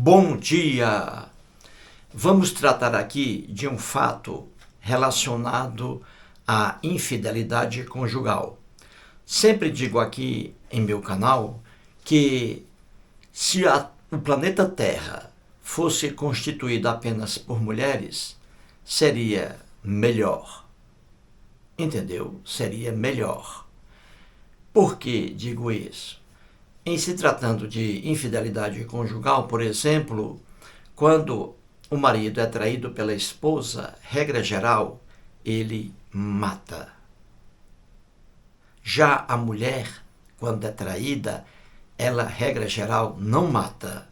Bom dia! Vamos tratar aqui de um fato relacionado à infidelidade conjugal. Sempre digo aqui em meu canal que se o planeta Terra fosse constituído apenas por mulheres, seria melhor. Entendeu? Seria melhor. Por que digo isso? Em se tratando de infidelidade conjugal, por exemplo, quando o marido é traído pela esposa, regra geral, ele mata. Já a mulher, quando é traída, ela, regra geral, não mata.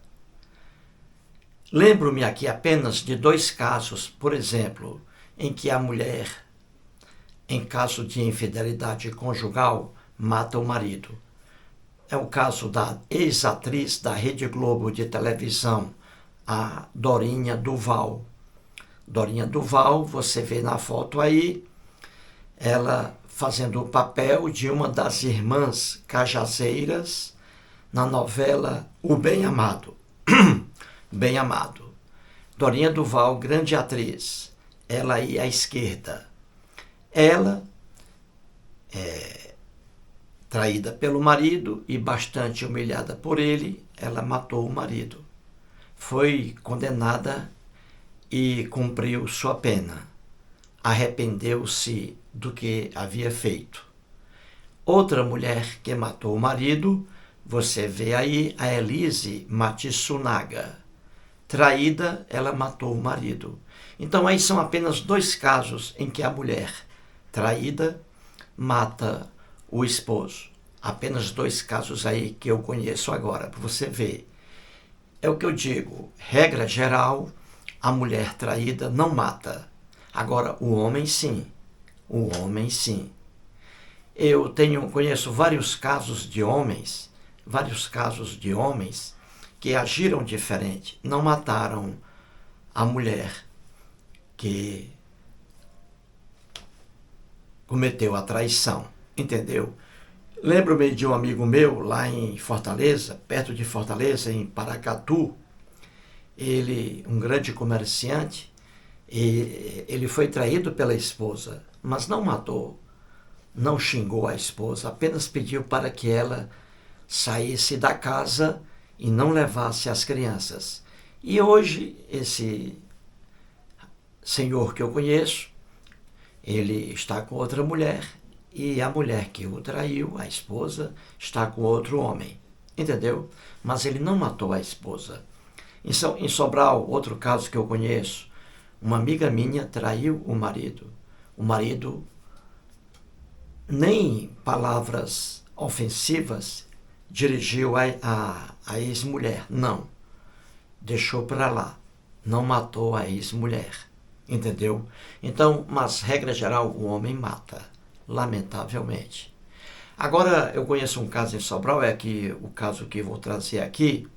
Lembro-me aqui apenas de dois casos, por exemplo, em que a mulher, em caso de infidelidade conjugal, mata o marido. É o caso da ex-atriz da Rede Globo de televisão, a Dorinha Duval. Dorinha Duval, você vê na foto aí, ela fazendo o papel de uma das irmãs cajazeiras na novela O Bem Amado. Bem Amado. Dorinha Duval, grande atriz. Ela aí à esquerda. Ela traída pelo marido e bastante humilhada por ele, ela matou o marido. Foi condenada e cumpriu sua pena. Arrependeu-se do que havia feito. Outra mulher que matou o marido, você vê aí a Elise Matsunaga. Traída, ela matou o marido. Então aí são apenas dois casos em que a mulher traída mata o esposo. Apenas dois casos aí que eu conheço agora, para você ver. É o que eu digo, regra geral, a mulher traída não mata. Agora, o homem sim. O homem sim. Eu conheço vários casos de homens que agiram diferente. Não mataram a mulher que cometeu a traição. Entendeu? Lembro-me de um amigo meu lá em Fortaleza, perto de Fortaleza, em Paracatu. Ele, um grande comerciante, ele foi traído pela esposa, mas não matou, não xingou a esposa, apenas pediu para que ela saísse da casa e não levasse as crianças. E hoje, esse senhor que eu conheço, ele está com outra mulher, e a mulher que o traiu, a esposa, está com outro homem. Entendeu? Mas ele não matou a esposa. Em Sobral, outro caso que eu conheço, uma amiga minha traiu o marido. O marido, nem palavras ofensivas, dirigiu a ex-mulher. Não. Deixou para lá. Não matou a ex-mulher. Entendeu? Então, mas regra geral, o homem mata. Lamentavelmente. Agora, eu conheço um caso em Sobral, o caso que vou trazer aqui.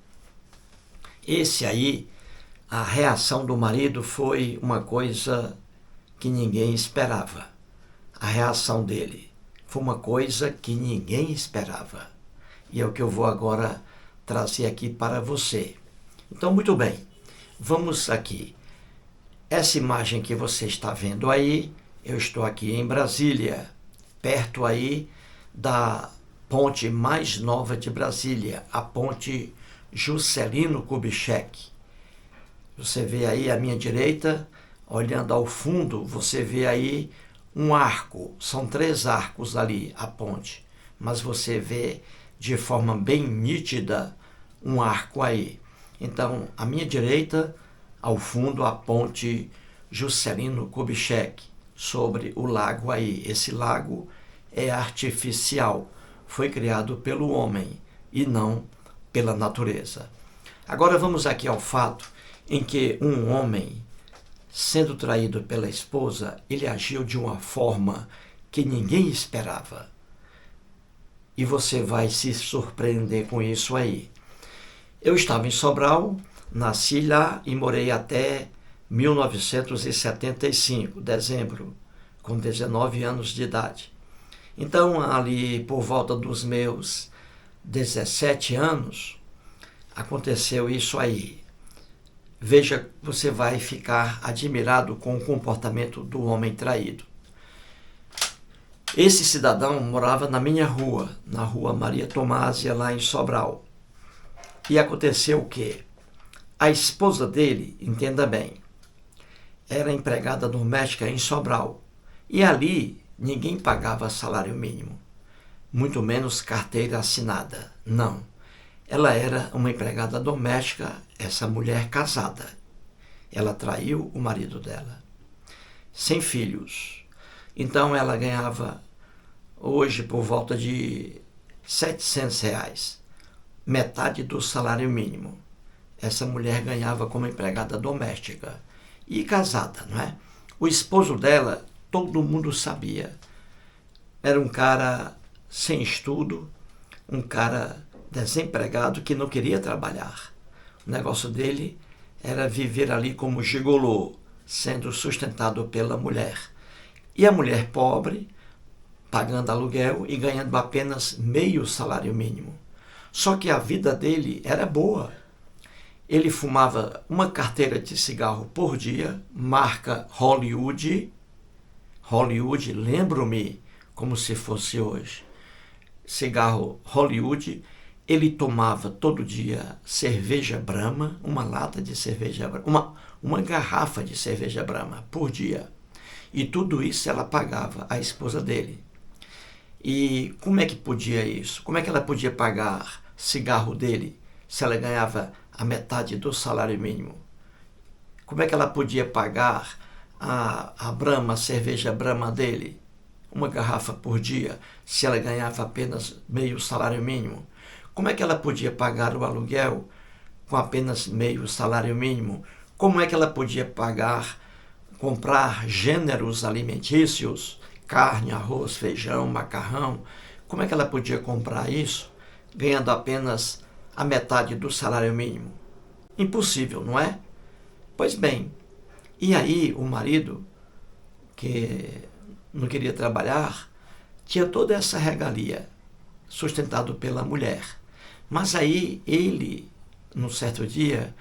Esse aí, a reação do marido foi uma coisa que ninguém esperava. A reação dele foi uma coisa que ninguém esperava. E é o que eu vou agora trazer aqui para você. Então, muito bem, vamos aqui. Essa imagem que você está vendo aí, eu estou aqui em Brasília, perto aí da ponte mais nova de Brasília, a ponte Juscelino Kubitschek. Você vê aí à minha direita, olhando ao fundo, você vê aí um arco. São 3 arcos ali, a ponte. Mas você vê de forma bem nítida um arco aí. Então, à minha direita, ao fundo, a ponte Juscelino Kubitschek, sobre o lago aí. Esse lago é artificial, foi criado pelo homem e não pela natureza. Agora vamos aqui ao fato em que um homem, sendo traído pela esposa, ele agiu de uma forma que ninguém esperava. E você vai se surpreender com isso aí. Eu estava em Sobral, nasci lá e morei até 1975, dezembro, com 19 anos de idade. Então, ali por volta dos meus 17 anos, aconteceu isso aí. Veja, você vai ficar admirado com o comportamento do homem traído. Esse cidadão morava na minha rua, na rua Maria Tomásia, lá em Sobral. E aconteceu o quê? A esposa dele, entenda bem, era empregada doméstica em Sobral. E ali ninguém pagava salário mínimo, muito menos carteira assinada. Não. Ela era uma empregada doméstica, essa mulher casada. Ela traiu o marido dela, sem filhos. Então ela ganhava hoje por volta de R$ 700, metade do salário mínimo. Essa mulher ganhava como empregada doméstica e casada, não é? O esposo dela, todo mundo sabia. Era um cara sem estudo, um cara desempregado que não queria trabalhar. O negócio dele era viver ali como gigolô, sendo sustentado pela mulher. E a mulher pobre, pagando aluguel e ganhando apenas meio salário mínimo. Só que a vida dele era boa. Ele fumava uma carteira de cigarro por dia, marca Hollywood. Hollywood, lembro-me como se fosse hoje. Cigarro Hollywood. Ele tomava todo dia cerveja Brahma, uma lata de cerveja Brahma, uma garrafa de cerveja Brahma por dia. E tudo isso ela pagava, a esposa dele. E como é que podia isso? Como é que ela podia pagar cigarro dele se ela ganhava a metade do salário mínimo? Como é que ela podia pagar a Brahma, a cerveja Brahma dele, uma garrafa por dia, se ela ganhava apenas meio salário mínimo? Como é que ela podia pagar o aluguel com apenas meio salário mínimo? Como é que ela podia comprar gêneros alimentícios, carne, arroz, feijão, macarrão? Como é que ela podia comprar isso ganhando apenas a metade do salário mínimo? Impossível, não é? Pois bem, e aí o marido, que não queria trabalhar, tinha toda essa regalia, sustentado pela mulher. Mas aí ele, num certo dia,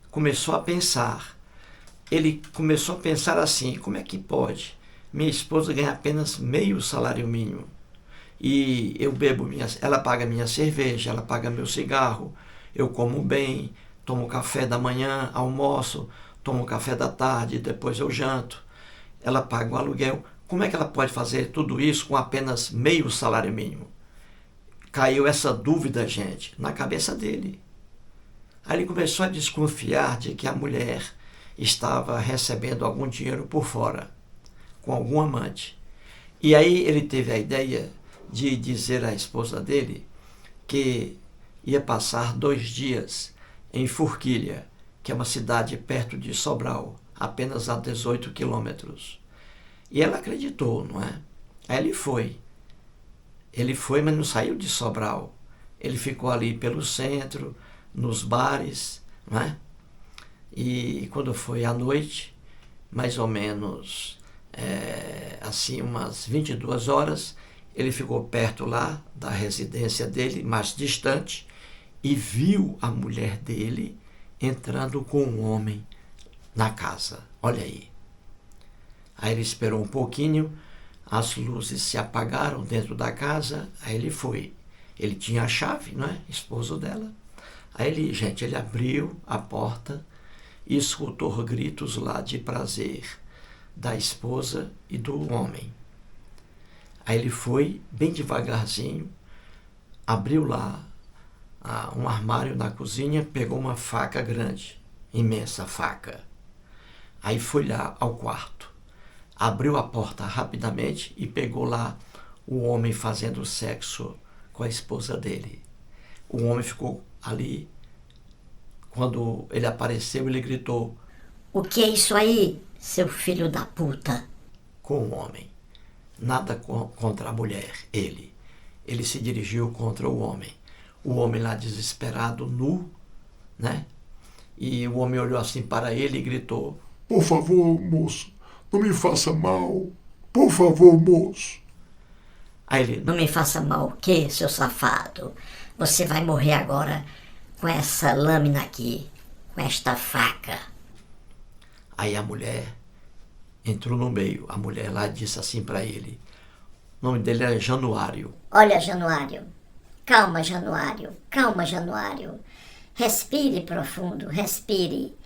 começou a pensar. Ele começou a pensar assim: como é que pode minha esposa ganhar apenas meio salário mínimo? E eu bebo ela paga minha cerveja, ela paga meu cigarro, eu como bem, tomo café da manhã, almoço, tomo café da tarde, depois eu janto. Ela paga o aluguel. Como é que ela pode fazer tudo isso com apenas meio salário mínimo? Caiu essa dúvida, gente, na cabeça dele. Aí ele começou a desconfiar de que a mulher estava recebendo algum dinheiro por fora, com algum amante. E aí ele teve a ideia de dizer à esposa dele que ia passar 2 dias em Forquilha, que é uma cidade perto de Sobral, apenas a 18 quilômetros. E ela acreditou, não é? Aí ele foi. Ele foi, mas não saiu de Sobral. Ele ficou ali pelo centro, nos bares, não é? E quando foi à noite, mais ou menos assim umas 22 horas, ele ficou perto lá da residência dele, mais distante, e viu a mulher dele entrando com um homem na casa. Olha aí. Aí ele esperou um pouquinho, as luzes se apagaram dentro da casa, aí ele foi. Ele tinha a chave, não é? Esposo dela. Aí ele abriu a porta e escutou gritos lá de prazer da esposa e do homem. Aí ele foi bem devagarzinho, abriu lá um armário na cozinha, pegou uma faca grande, imensa faca. Aí foi lá ao quarto, abriu a porta rapidamente e pegou lá o homem fazendo sexo com a esposa dele. O homem ficou ali. Quando ele apareceu, ele gritou: "O que é isso aí, seu filho da puta?" Com o homem. Nada contra a mulher, ele. Ele se dirigiu contra o homem. O homem lá desesperado, nu, né? E o homem olhou assim para ele e gritou: "Por favor, moço, não me faça mal. Por favor, moço." Aí ele: "Não me faça mal o quê, seu safado? Você vai morrer agora com essa lâmina aqui, com esta faca." Aí a mulher entrou no meio. A mulher lá disse assim para ele. O nome dele era Januário. Olha, Januário. Calma, Januário. Calma, Januário. Respire profundo, respire.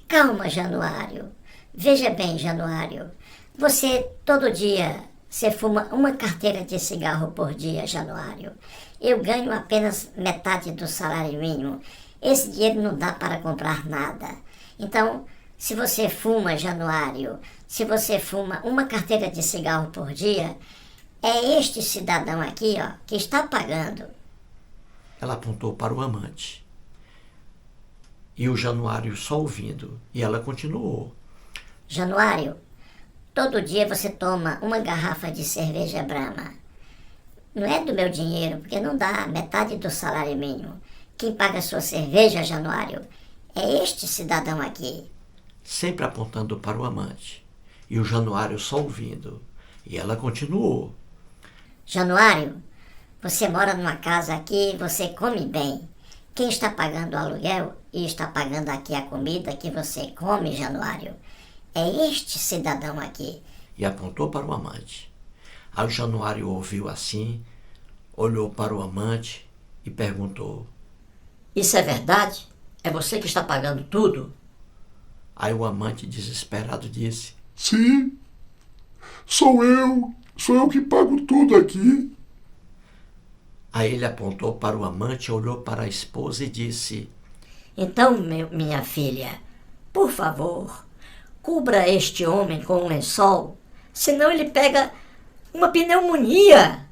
Calma, Januário. Veja bem, Januário. Você, todo dia, você fuma uma carteira de cigarro por dia, Januário. Eu ganho apenas metade do salário mínimo. Esse dinheiro não dá para comprar nada. Então, se você fuma, Januário, se você fuma uma carteira de cigarro por dia, é este cidadão aqui, ó, que está pagando. Ela apontou para o amante. E o Januário só ouvindo. E ela continuou. Januário, todo dia você toma uma garrafa de cerveja Brahma. Não é do meu dinheiro, porque não dá metade do salário mínimo. Quem paga a sua cerveja, Januário, é este cidadão aqui. Sempre apontando para o amante. E o Januário só ouvindo. E ela continuou. Januário, você mora numa casa aqui, você come bem. Quem está pagando o aluguel e está pagando aqui a comida que você come, Januário, é este cidadão aqui. E apontou para o amante. Aí o Januário ouviu assim, olhou para o amante e perguntou. Isso é verdade? É você que está pagando tudo? Aí o amante, desesperado, disse. Sim, sou eu que pago tudo aqui. Aí ele apontou para o amante, olhou para a esposa e disse. Então, minha filha, por favor, cubra este homem com um lençol, senão ele pega uma pneumonia.